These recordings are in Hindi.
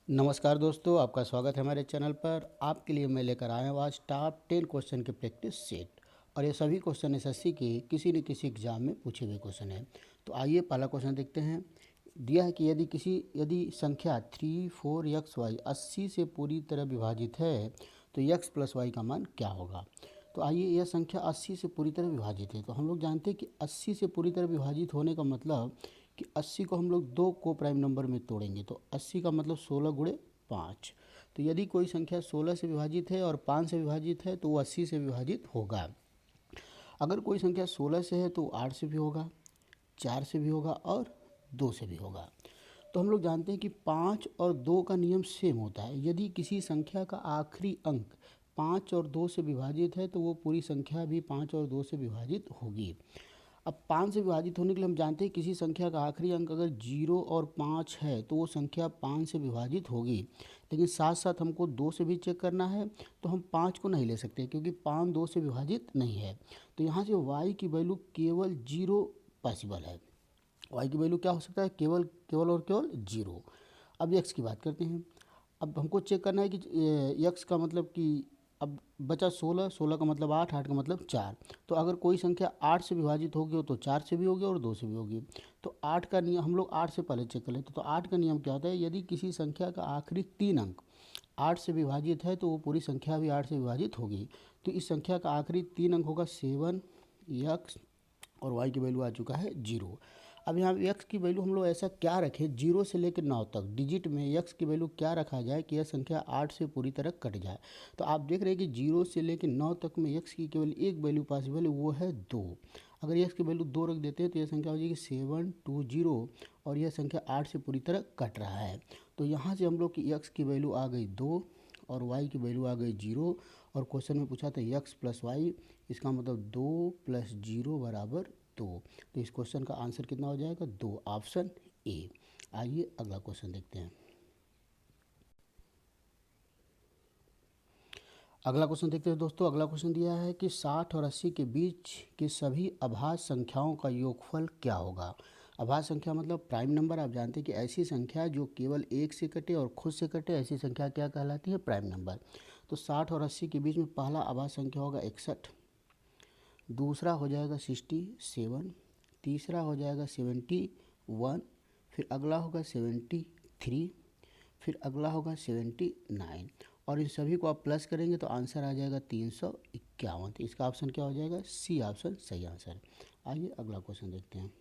नमस्कार दोस्तों, आपका स्वागत है हमारे चैनल पर। आपके लिए मैं लेकर आया हूँ आज टॉप 10 क्वेश्चन के प्रैक्टिस सेट। और ये सभी क्वेश्चन एसएससी के किसी न किसी एग्जाम में पूछे हुए क्वेश्चन हैं। तो आइए पहला क्वेश्चन देखते हैं। दिया है कि यदि संख्या 3 4 एक्स वाई 80 से पूरी तरह विभाजित है तो एक्स प्लस वाई का मान क्या होगा। तो आइए, यह संख्या 80 से पूरी तरह विभाजित है। तो हम लोग जानते हैं कि 80 से पूरी तरह विभाजित होने का मतलब कि 80 को हम लोग दो को प्राइम नंबर में तोड़ेंगे तो 80 का मतलब 16 गुणे 5। तो यदि कोई संख्या 16 से विभाजित है और 5 से विभाजित है तो वो 80 से विभाजित होगा। अगर कोई संख्या 16 से है तो 8 से भी होगा, 4 से भी होगा और 2 से भी होगा। तो हम लोग जानते हैं कि 5 और 2 का नियम सेम होता है। यदि किसी संख्या का आखिरी अंक 5 और 2 से विभाजित है तो वो पूरी संख्या भी 5 और 2 से विभाजित होगी। अब 5 से विभाजित होने के लिए हम जानते हैं किसी संख्या का आखिरी अंक अगर 0 और 5 है तो वो संख्या 5 से विभाजित होगी। लेकिन साथ साथ हमको 2 से भी चेक करना है, तो हम 5 को नहीं ले सकते क्योंकि 5 2 से विभाजित नहीं है। तो यहाँ से y की वैल्यू केवल 0 पॉसिबल है। y की वैल्यू क्या हो सकता है? केवल केवल और केवल 0। अब x की बात करते हैं। अब हमको चेक करना है कि x का मतलब कि अब बचा 16, 16 का मतलब 8, 8 का मतलब 4। तो अगर कोई संख्या 8 से विभाजित होगी तो 4 से भी होगी और 2 से भी होगी। तो 8 का नियम हम लोग 8 से पहले चेक कर लेते हैं। तो 8 का नियम क्या होता है? यदि किसी संख्या का आखिरी 3 अंक 8 से विभाजित है तो वो पूरी संख्या भी 8 से विभाजित होगी। तो इस संख्या का आखिरी 3 अंक होगा 7 x और y की वैल्यू आ चुका है 0। अब यहाँ x की वैल्यू हम लोग ऐसा क्या रखें 0 से लेकर 9 तक डिजिट में x की वैल्यू क्या रखा जाए कि यह संख्या 8 से पूरी तरह कट जाए। तो आप देख रहे हैं कि 0 से लेकर 9 तक में x की केवल एक वैल्यू पॉसिबल है, वो है 2। अगर x की वैल्यू 2 रख देते हैं तो यह संख्या हो जाएगी 720 और यह संख्या 8 से पूरी तरह कट रहा है। तो यहाँ से हम लोग की x की वैल्यू आ गई 2 और y की वैल्यू आ गई 0। और क्वेश्चन में पूछा था x प्लस वाई, इसका मतलब 2 प्लस 0 बराबर 2। तो इस क्वेश्चन का आंसर कितना हो जाएगा? 2, ऑप्शन ए। आइए अगला क्वेश्चन देखते हैं। अगला क्वेश्चन देखते हैं दोस्तों। अगला क्वेश्चन दिया है कि 60 और 80 के बीच की सभी अभाज्य संख्याओं का योगफल क्या होगा। अभाज्य संख्या मतलब प्राइम नंबर। आप जानते हैं कि ऐसी संख्या जो केवल एक से कटे और खुद से कटे, ऐसी संख्या क्या कहलाती है? Prime number. तो 60 और 80 के बीच में पहला अभाज्य संख्या होगा 61, दूसरा हो जाएगा 67, तीसरा हो जाएगा 71, फिर अगला होगा 73, फिर अगला होगा 79। और इन सभी को आप प्लस करेंगे तो आंसर आ जाएगा 351। तो इसका ऑप्शन क्या हो जाएगा? सी ऑप्शन सही आंसर। आइए अगला क्वेश्चन देखते हैं।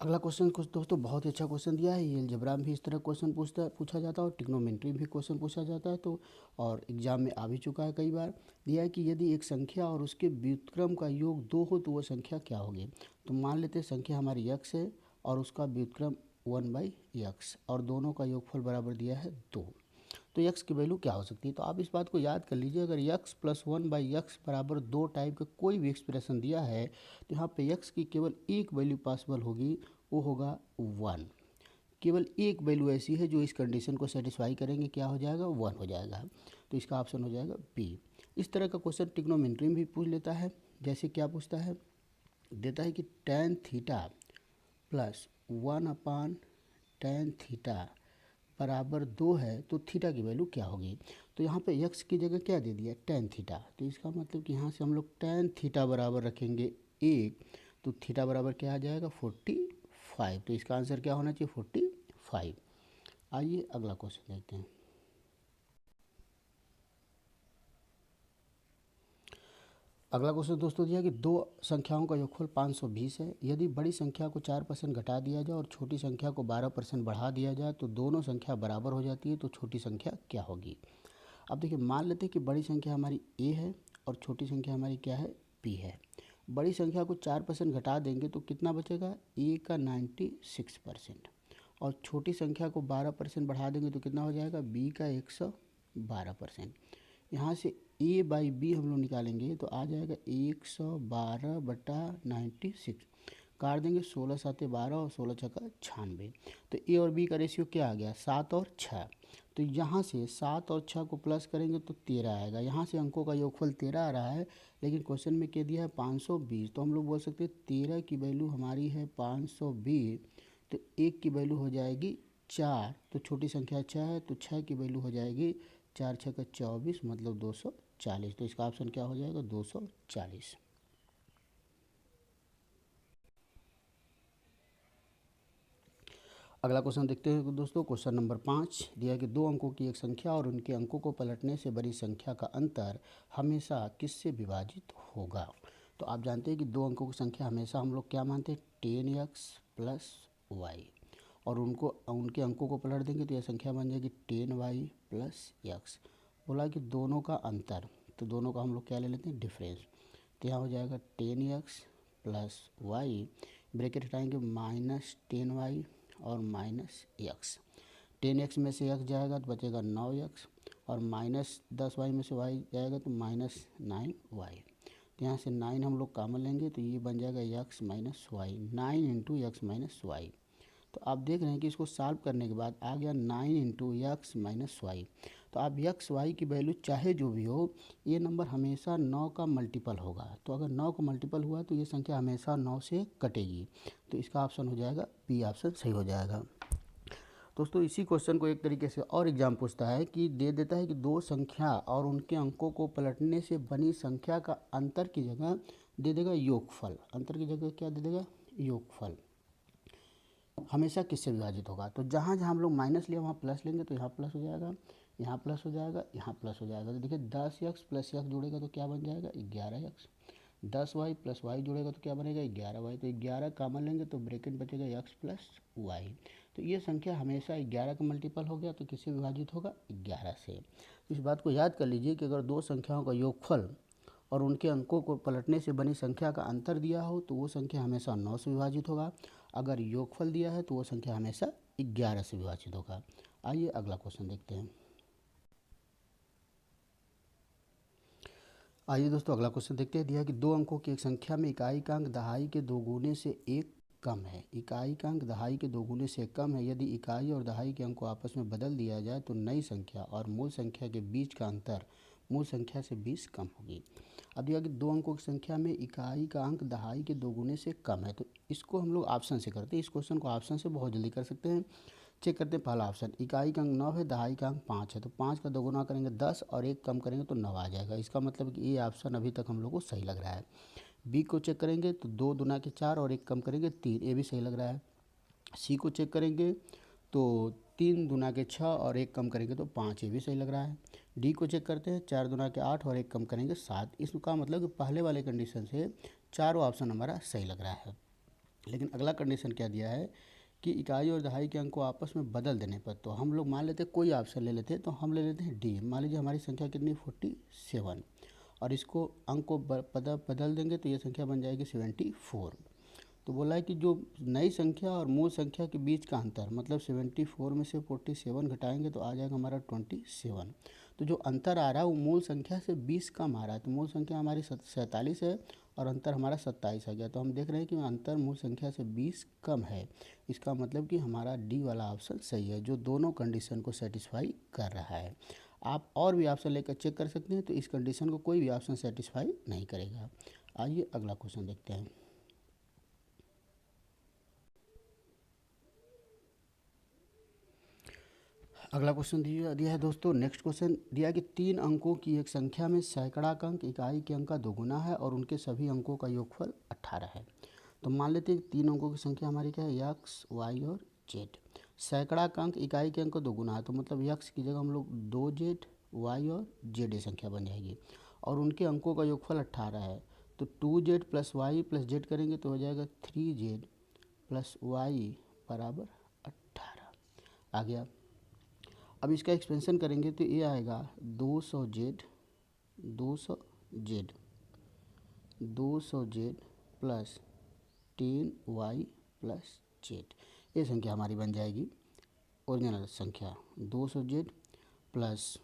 अगला क्वेश्चन कुछ दोस्तों बहुत ही अच्छा क्वेश्चन दिया है। ये अलजेब्रा में भी इस तरह क्वेश्चन पूछा जाता है और ट्रिग्नोमेट्री में भी क्वेश्चन पूछा जाता है। तो और एग्जाम में आ भी चुका है कई बार। दिया है कि यदि एक संख्या और उसके व्युत्क्रम का योग 2 हो तो वह संख्या क्या होगी। तो मान लेते हैं संख्या हमारी x है और उसका व्युत्क्रम 1/x और दोनों का योगफल बराबर दिया है 2। तो x की वैल्यू क्या हो सकती है? तो आप इस बात को याद कर लीजिए, अगर x प्लस 1/x बराबर 2 टाइप का कोई भी एक्सप्रेशन दिया है तो यहाँ पे x की केवल एक वैल्यू पॉसिबल होगी, वो होगा 1। केवल एक वैल्यू ऐसी है जो इस कंडीशन को सेटिस्फाई करेंगे, क्या हो जाएगा? 1 हो जाएगा। तो इसका ऑप्शन हो जाएगा बी। इस तरह का क्वेश्चन ट्रिग्नोमेट्री में भी पूछ लेता है। जैसे क्या पूछता है? देता है कि tan theta plus 1/tan theta बराबर 2 है तो थीटा की वैल्यू क्या होगी। तो यहाँ पे x की जगह क्या दे दिया? tan theta. तो इसका मतलब कि यहाँ से हम लोग tan थीटा बराबर रखेंगे 1, तो थीटा बराबर क्या आ जाएगा? 45। तो इसका आंसर क्या होना चाहिए? 45। आइए अगला क्वेश्चन देखते हैं। अगला क्वेश्चन दोस्तों दिया कि दो संख्याओं का योगफल 520 है। यदि बड़ी संख्या को 4% घटा दिया जाए और छोटी संख्या को 12% बढ़ा दिया जाए तो दोनों संख्या बराबर हो जाती है, तो छोटी संख्या क्या होगी। अब देखिए, मान लेते हैं कि बड़ी संख्या हमारी a है और छोटी संख्या हमारी क्या है? b है। बड़ी संख्या को 4% घटा देंगे तो कितना बचेगा? a का 96%। और छोटी संख्या को 12% बढ़ा देंगे तो कितना हो जाएगा? b का 112%। यहाँ से a बाई बी हम लोग निकालेंगे तो आ जाएगा 112/96। काट देंगे, 16 साते 12 और 16 छक्का 96। तो ए और बी का रेशियो क्या आ गया? 7 और 6। तो यहाँ से 7 और 6 को प्लस करेंगे तो 13 आएगा। यहाँ से अंकों का योगफल 13 आ रहा है, लेकिन क्वेश्चन में क्या दिया है? 520। तो हम लोग बोल सकते हैं 13 की वैल्यू हमारी है 520। तो 1 की वैल्यू हो जाएगी 4, तो छोटी संख्या 6 है तो 6 की वैल्यू हो जाएगी 4 6 का 24 मतलब 240। तो इसका ऑप्शन क्या हो जाएगा 240। अगला क्वेश्चन देखते हैं दोस्तों। क्वेश्चन नंबर 5 दिया है कि दो अंकों की एक संख्या और उनके अंकों को पलटने से बड़ी संख्या का अंतर हमेशा किससे विभाजित होगा। तो आप जानते हैं कि दो अंकों की संख्या हमेशा हम लोग क्या मानते हैं 10x प्लस वाई, और उनके अंकों को पलट देंगे तो यह संख्या बन जाएगी 10y प्लस एक्स। बोला कि दोनों का अंतर, तो दोनों का हम लोग क्या ले लेते हैं डिफरेंस। तो यहाँ हो जाएगा 10x प्लस वाई, ब्रैकेट हटाएंगे -10y और -x। 10x में से x जाएगा तो बचेगा 9x, और -10y में से y जाएगा तो -9y। तो यहाँ से 9 हम लोग कॉमन लेंगे तो ये बन जाएगा x minus Y, 9 into X minus Y. तो आप देख रहे हैं कि इसको सॉल्व करने के बाद आ गया 9 इंटू एक्स माइनस वाई। तो आप एक्स वाई की वैल्यू चाहे जो भी हो, ये नंबर हमेशा 9 का मल्टीपल होगा। तो अगर 9 का मल्टीपल हुआ तो ये संख्या हमेशा 9 से कटेगी। तो इसका ऑप्शन हो जाएगा बी ऑप्शन सही हो जाएगा। दोस्तों इसी क्वेश्चन को एक तरीके से और एग्जाम पूछता है कि दे देता है कि दो संख्या और उनके अंकों को पलटने से बनी संख्या का अंतर की जगह दे देगा योगफल। अंतर की जगह क्या दे देगा योगफल हमेशा किससे विभाजित होगा। तो जहाँ जहाँ हम लोग माइनस लिया वहाँ प्लस लेंगे तो यहाँ प्लस हो जाएगा, यहाँ प्लस हो जाएगा, यहाँ प्लस हो जाएगा। तो देखिए 10x प्लस एक्स जुड़ेगा तो क्या बन जाएगा 11x। 10y प्लस वाई जुड़ेगा तो क्या बनेगा 11y। तो 11 कॉमन लेंगे तो ब्रैकेट बचेगा x प्लस वाई। तो ये संख्या हमेशा 11 का मल्टीपल हो गया तो किससे विभाजित होगा 11 से। तो इस बात को याद कर लीजिए कि अगर दो संख्याओं का योगफल और उनके अंकों को पलटने से बनी संख्या का अंतर दिया हो तो वो संख्या हमेशा 9 से विभाजित होगा। अगर योगफल दिया है तो वो संख्या हमेशा 11 से विभाजित होगा। आइए अगला क्वेश्चन देखते हैं। आइए दोस्तों अगला क्वेश्चन देखते हैं। दिया है कि दो अंकों की एक संख्या में इकाई का अंक दहाई के दो गुने से एक कम है। इकाई का अंक दहाई के दो गुने से कम है। यदि इकाई और दहाई के अंक को आपस में बदल दिया जाए तो नई संख्या और मूल संख्या के बीच का अंतर मूल संख्या से 20 कम होगी। अब दिया कि दो अंकों की संख्या में इकाई का अंक दहाई के दो गुने से कम है। तो इसको हम लोग ऑप्शन से करते हैं। इस क्वेश्चन को ऑप्शन से बहुत जल्दी कर सकते हैं। चेक करते हैं पहला ऑप्शन, इकाई का अंक 9 है, दहाई का अंक 5 है। तो 5 का दोगुना करेंगे 10 और एक कम करेंगे तो 9 आ जाएगा। इसका मतलब कि ये ऑप्शन अभी तक हम लोग को सही लग रहा है। बी को चेक करेंगे तो 2 दुना के 4 और एक कम करेंगे 3, ये भी सही लग रहा है। सी को चेक करेंगे तो 3 दुना के 6 और एक कम करेंगे तो 5, ये भी सही लग रहा है। डी को चेक करते हैं, 4 दुना के 8 और एक कम करेंगे 7। इसका मतलब कि पहले वाले कंडीशन से चारों ऑप्शन हमारा सही लग रहा है। लेकिन अगला कंडीशन क्या दिया है कि इकाई और दहाई के अंक को आपस में बदल देने पर, तो हम लोग मान लेते हैं कोई ऑप्शन ले लेते हैं। तो हम ले लेते हैं डी। मान लीजिए हमारी संख्या कितनी 47 और इसको अंक को बदल देंगे तो ये संख्या बन जाएगी 74। तो बोला है कि जो नई संख्या और मूल संख्या के बीच का अंतर, मतलब 74 में से 47 घटाएंगे तो आ जाएगा हमारा 27। तो जो अंतर आ रहा है वो मूल संख्या से 20 कम आ रहा है। तो मूल संख्या हमारी 47 है और अंतर हमारा 27 आ गया। तो हम देख रहे हैं कि अंतर मूल संख्या से 20 कम है। इसका मतलब कि हमारा डी वाला ऑप्शन सही है, जो दोनों कंडीशन को सेटिस्फाई कर रहा है। आप और भी ऑप्शन लेकर चेक कर सकते हैं, तो इस कंडीशन को कोई भी ऑप्शन सेटिस्फाई नहीं करेगा। आइए अगला क्वेश्चन देखते हैं। अगला क्वेश्चन दिया है दोस्तों। नेक्स्ट क्वेश्चन दिया है कि 3 अंकों की एक संख्या में सैकड़ा का अंक इकाई के अंक का दोगुना है और उनके सभी अंकों का योगफल 18 है। तो मान लेते हैं कि 3 अंकों की संख्या हमारी क्या है एक्स वाई और जेड। सैकड़ा का अंक इकाई के अंक का दोगुना है, तो मतलब एक्स की जगह हम लोग 2z वाई और जेड ये संख्या बन जाएगी। और उनके अंकों का योगफल 18 है। तो 2z plus Y plus Z करेंगे तो हो जाएगा 3z प्लस वाई बराबर 18 आ गया। अब इसका एक्सपेंशन करेंगे तो ये आएगा 200z 200z 200z plus 10y plus Z. ये संख्या हमारी बन जाएगी ओरिजिनल संख्या 200z plus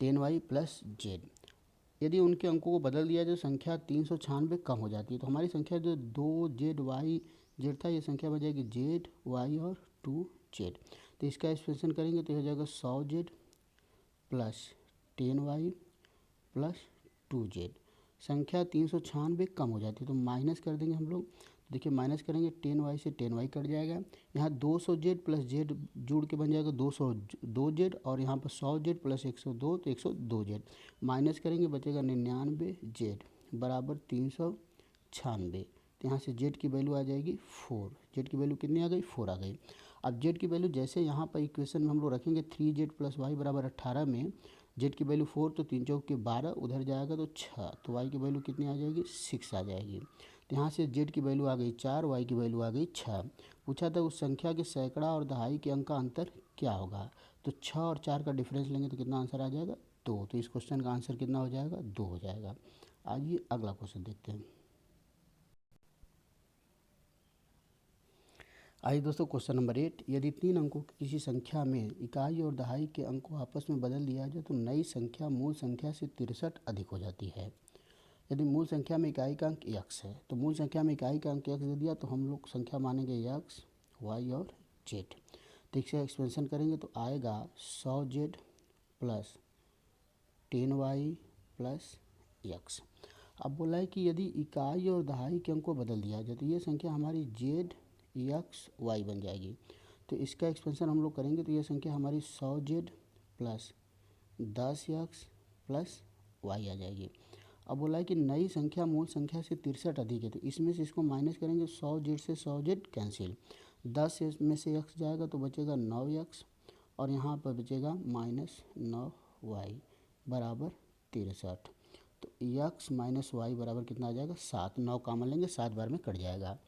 10y plus Z. यदि उनके अंकों को बदल दिया जाए संख्या 396 कम हो जाती है। तो हमारी संख्या जो 2z y जेड था, ये संख्या बन जाएगी जेड वाई और 2z। तो इसका एक्सपेंशन करेंगे तो हो जाएगा 100z plus 10y plus 2z। संख्या 396 कम हो जाती है तो माइनस कर देंगे हम लोग। देखिए माइनस करेंगे 10y से 10y कट जाएगा। यहाँ 200z प्लस z जुड़ के बन जाएगा 202z, और यहाँ पर 100z प्लस 102 तो 102z। माइनस करेंगे बचेगा 99z बराबर 396। तो यहाँ से z की वैल्यू आ जाएगी 4। z की वैल्यू कितनी आ गई? 4 आ गई। अब z की वैल्यू जैसे यहाँ पर इक्वेशन में हम लोग रखेंगे 3z प्लस वाई बराबर 18 में z की वैल्यू 4, तो 3 चौक के 12, उधर जाएगा तो 6, तो y की वैल्यू कितनी आ जाएगी? 6 आ जाएगी। तो यहाँ से z की वैल्यू आ गई 4, y की वैल्यू आ गई 6। पूछा था उस संख्या के सैकड़ा और दहाई के अंक का अंतर क्या होगा? तो 6 और 4 का डिफरेंस लेंगे तो कितना आंसर आ जाएगा? 2। तो इस क्वेश्चन का आंसर कितना हो जाएगा? 2 हो जाएगा। आइए अगला क्वेश्चन देखते हैं। आइए दोस्तों क्वेश्चन नंबर 8, यदि 3 अंकों की किसी संख्या में इकाई और दहाई के अंक को आपस में बदल दिया जाए तो नई संख्या मूल संख्या से 63 अधिक हो जाती है। यदि मूल संख्या में इकाई का अंक x है, तो मूल संख्या में इकाई का अंक x दे दिया तो हम लोग संख्या मानेंगे x, y और z। तो इससे एक्सपेंशन करेंगे तो आएगा 100z plus 10y plus x। अब बोला है कि यदि इकाई और दहाई के अंक को बदल दिया जाए तो ये संख्या हमारी z x y बन जाएगी। तो इसका एक्सपेंशन हम लोग करेंगे तो ये संख्या हमारी 100z plus 10x plus y आ जाएगी। अब बोला है कि नई संख्या मूल संख्या से 63 अधिक है, तो इसमें से इसको माइनस करेंगे 100z से 100z कैंसिल, 10 में से x जाएगा तो बचेगा 9x, और यहाँ पर बचेगा माइनस 9y बराबर 63। तो x माइनस वाई बराबर कितना आ जाएगा? 7। 9 कॉमन लेंगे, 7 बार में कट जाएगा।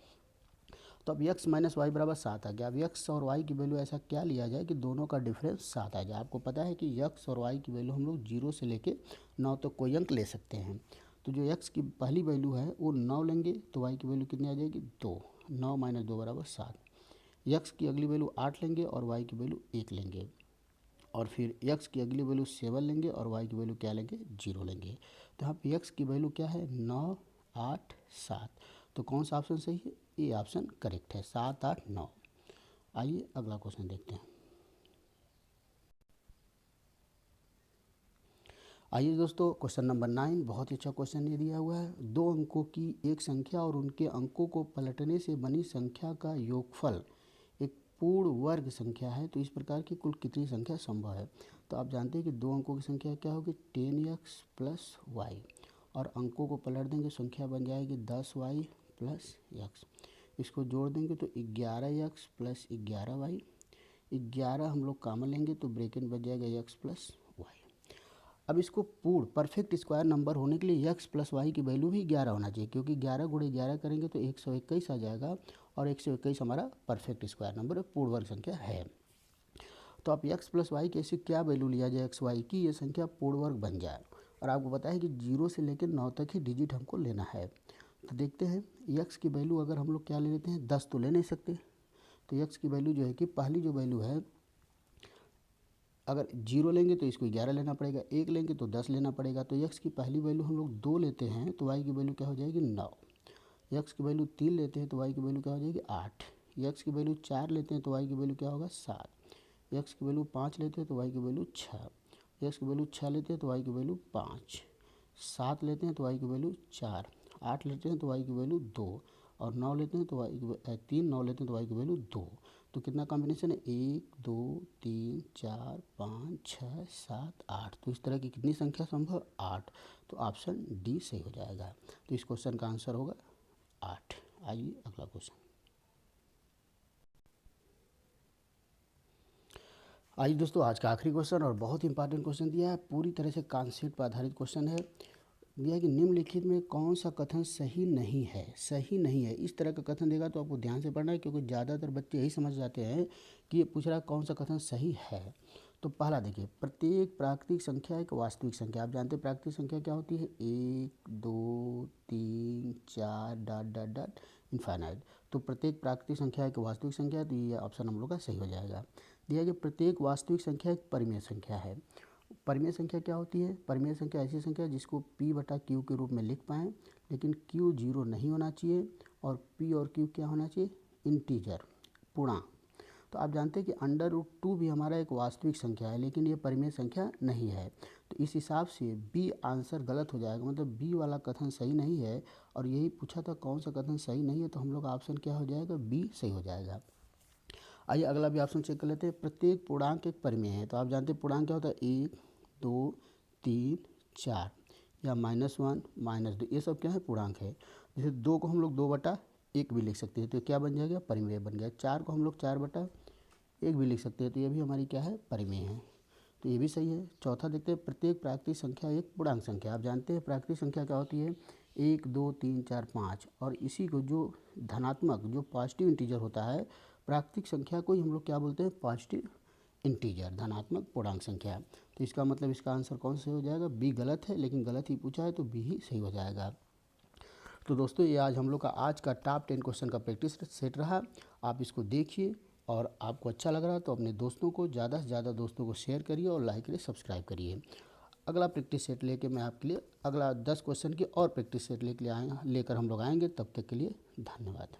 तो अब x माइनस वाई बराबर 7 आ गया। अब x और y की वैल्यू ऐसा क्या लिया जाए कि दोनों का डिफरेंस 7 आ जाए। आपको पता है कि x और y की वैल्यू हम लोग 0 से लेके 9 तक कोई अंक ले सकते हैं। तो जो x की पहली वैल्यू है वो 9 लेंगे तो y की वैल्यू कितनी आ जाएगी? 2। 9 माइनस 2 बराबर 7। x की अगली वैल्यू 8 लेंगे और y की वैल्यू 1 लेंगे, और फिर x की अगली वैल्यू 7 लेंगे और y की वैल्यू क्या लेंगे? 0 लेंगे। तो यहाँ पे x की वैल्यू क्या है? 9, 8, 7। तो कौन सा ऑप्शन सही है? ये ऑप्शन करेक्ट है, 7, 8, 9। आइए अगला क्वेश्चन देखते हैं। आइए दोस्तों क्वेश्चन नंबर 9, बहुत ही अच्छा क्वेश्चन ये दिया हुआ है। 2 अंकों की एक संख्या और उनके अंकों को पलटने से बनी संख्या का योगफल एक पूर्ण वर्ग संख्या है, तो इस प्रकार की कुल कितनी संख्या संभव है? तो आप जानते हैं कि 2 अंकों की संख्या क्या होगी? 10x प्लस वाई, और अंकों को पलट देंगे संख्या बन जाएगी 10y प्लस x। इसको जोड़ देंगे तो 11x प्लस 11y। 11 हम लोग कॉमन लेंगे तो ब्रैकेट बच जाएगा x प्लस वाई। अब इसको पूर्ण परफेक्ट स्क्वायर नंबर होने के लिए x प्लस वाई की वैल्यू भी 11 होना चाहिए, क्योंकि 11 गुणे 11 करेंगे तो 121 आ जाएगा, और 121 हमारा परफेक्ट स्क्वायर नंबर पूर्ण वर्ग संख्या है। तो आप x प्लस वाई की ऐसी क्या वैल्यू लिया जाए एक्स वाई की ये संख्या पूर्ण वर्ग बन जाए। और आपको पता है कि 0 से लेकर 9 तक ही डिजिट हमको लेना है। तो देखते हैं x की वैल्यू अगर हम लोग क्या ले लेते हैं? 10 तो ले नहीं सकते। तो x की वैल्यू जो है कि पहली जो वैल्यू है, अगर 0 लेंगे तो इसको 11 लेना पड़ेगा, 1 लेंगे तो 10 लेना पड़ेगा। तो x की पहली वैल्यू हम लोग 2 लेते हैं तो y की वैल्यू क्या हो जाएगी? 9। x की वैल्यू 3 लेते हैं तो y की वैल्यू क्या हो जाएगी? 8। x की वैल्यू 4 लेते हैं तो y की वैल्यू क्या होगा? 7। x की वैल्यू 5 लेते हैं तो y की वैल्यू 6। x की वैल्यू 6 लेते हैं तो y की वैल्यू 5। 7 लेते हैं तो y की वैल्यू 4। 8 लेते हैं तो y की वैल्यू 2, और 9 लेते हैं तो y की 3, 9 लेते हैं तो y की वैल्यू 2। तो कितना कॉम्बिनेशन है? 1, 2, 3, 4, 5, 6, 7, 8। तो इस तरह की कितनी संख्या संभव? 8। तो ऑप्शन डी सही हो जाएगा। तो इस क्वेश्चन का आंसर होगा 8। आइए अगला क्वेश्चन। आइए दोस्तों आज का आखिरी क्वेश्चन, और बहुत ही इंपॉर्टेंट क्वेश्चन दिया है, पूरी तरह से कॉन्सेप्ट पर आधारित क्वेश्चन है। दिया है कि निम्नलिखित में कौन सा कथन सही नहीं है? सही नहीं है, इस तरह का कथन देगा तो आपको ध्यान से पढ़ना है, क्योंकि ज़्यादातर बच्चे यही समझ जाते हैं कि ये पूछ रहा है कौन सा कथन सही है। तो पहला देखिए, प्रत्येक प्राकृतिक संख्या एक वास्तविक संख्या। आप जानते हैं प्राकृतिक संख्या क्या होती है? 1, 2, 3, 4 डॉट डॉट डॉट इनफाइनाइट। तो प्रत्येक प्राकृतिक संख्या एक वास्तविक संख्या है, तो ये ऑप्शन हम लोग का सही हो जाएगा। दिया कि प्रत्येक वास्तविक संख्या एक परिमेय संख्या है। परिमेय संख्या क्या होती है? परिमेय संख्या ऐसी संख्या है जिसको p बटा q के रूप में लिख पाएँ, लेकिन q 0 नहीं होना चाहिए और p और q क्या होना चाहिए? इंटीजर, पूर्णांक। तो आप जानते हैं कि √2 भी हमारा एक वास्तविक संख्या है, लेकिन ये परिमेय संख्या नहीं है। तो इस हिसाब से बी आंसर गलत हो जाएगा, मतलब बी वाला कथन सही नहीं है। और यही पूछा था कौन सा कथन सही नहीं है, तो हम लोग का ऑप्शन क्या हो जाएगा, बी सही हो जाएगा। आइए अगला भी ऑप्शन चेक कर लेते हैं। प्रत्येक पूर्णांक एक परिमेय है। तो आप जानते हैं पूर्णांक क्या होता है, 1 2 3 4, या -1 -2, ये सब क्या है, पूर्णांक है। जैसे 2 को हम लोग 2/1 भी लिख सकते हैं, तो क्या बन जाएगा, परिमेय बन गया। 4 को हम लोग 4/1 भी लिख सकते हैं, तो ये भी हमारी क्या है, परिमेय है। तो ये भी सही है। चौथा देखते हैं, प्रत्येक प्राकृतिक संख्या एक पूर्णांक संख्या। आप जानते हैं प्राकृतिक संख्या क्या होती है, 1 2 3 4 5, और इसी को जो धनात्मक, जो पॉजिटिव इंटीजर होता है, प्राकृतिक संख्या को ही हम लोग क्या बोलते हैं, पॉजिटिव इंटीजर, धनात्मक पूर्णांक संख्या। तो इसका मतलब इसका आंसर कौन सा हो जाएगा, बी गलत है, लेकिन गलत ही पूछा है तो बी ही सही हो जाएगा। तो दोस्तों ये आज हम लोग का आज का टॉप 10 क्वेश्चन का प्रैक्टिस सेट रहा। आप इसको देखिए और आपको अच्छा लग रहा तो अपने दोस्तों को, ज़्यादा से ज़्यादा दोस्तों को शेयर करिए और लाइक करिए, सब्सक्राइब करिए। अगला प्रैक्टिस सेट लेके मैं आपके लिए अगला 10 क्वेश्चन की और प्रैक्टिस सेट लेकर हम लोग आएंगे। तब तक के लिए धन्यवाद।